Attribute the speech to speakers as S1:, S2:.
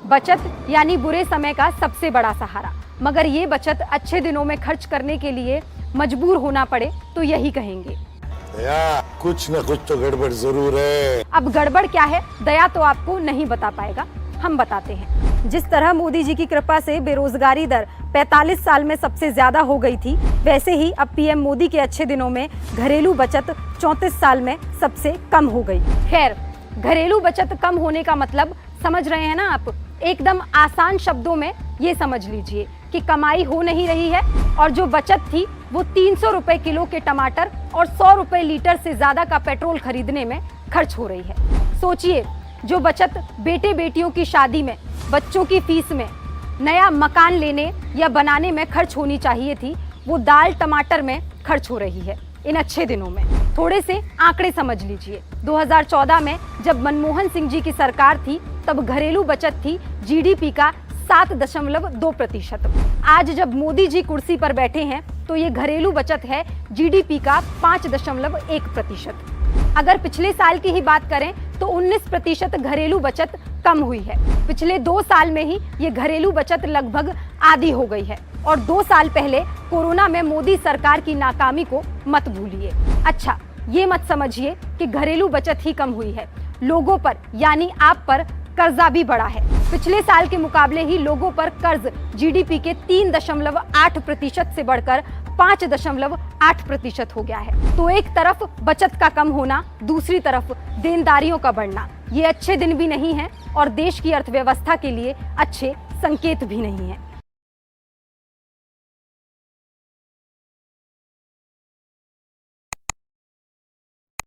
S1: बचत यानी बुरे समय का सबसे बड़ा सहारा, मगर ये बचत अच्छे दिनों में खर्च करने के लिए मजबूर होना पड़े तो यही कहेंगे।
S2: दया, कुछ न कुछ तो गड़बड़ जरूर है।
S1: अब गड़बड़ क्या है दया तो आपको नहीं बता पाएगा, हम बताते हैं। जिस तरह मोदी जी की कृपा से बेरोजगारी दर 45 साल में सबसे ज्यादा हो गई थी, वैसे ही अब पीएम मोदी के अच्छे दिनों में घरेलू बचत 34 साल में सबसे कम हो गई। खैर, घरेलू बचत कम होने का मतलब समझ रहे हैं ना आप। एकदम आसान शब्दों में ये समझ लीजिए कि कमाई हो नहीं रही है और जो बचत थी वो 300 रुपए किलो के टमाटर और 100 रुपए लीटर से ज्यादा का पेट्रोल खरीदने में खर्च हो रही है। सोचिए, जो बचत बेटे बेटियों की शादी में, बच्चों की फीस में, नया मकान लेने या बनाने में खर्च होनी चाहिए थी, वो दाल टमाटर में खर्च हो रही है इन अच्छे दिनों में। थोड़े से आंकड़े समझ लीजिए। 2014 में जब मनमोहन सिंह जी की सरकार थी तब घरेलू बचत थी जीडीपी का 7.2%। आज जब मोदी जी कुर्सी पर बैठे हैं तो ये घरेलू बचत है जीडीपी का 5.1%। अगर पिछले साल की ही बात करें तो 19% घरेलू बचत कम हुई है। पिछले 2 साल में ही ये घरेलू बचत लगभग आधी हो गई है। और 2 साल पहले कोरोना में मोदी सरकार की नाकामी को मत भूलिए। अच्छा, ये मत समझिए कि घरेलू बचत ही कम हुई है, लोगों पर यानी आप पर कर्जा भी बढ़ा है। पिछले साल के मुकाबले ही लोगों पर कर्ज जीडीपी के 3.8% से बढ़कर 5.8% हो गया है। तो एक तरफ बचत का कम होना, दूसरी तरफ देनदारियों का बढ़ना, ये अच्छे दिन भी नहीं है और देश की अर्थव्यवस्था के लिए अच्छे संकेत भी नहीं है।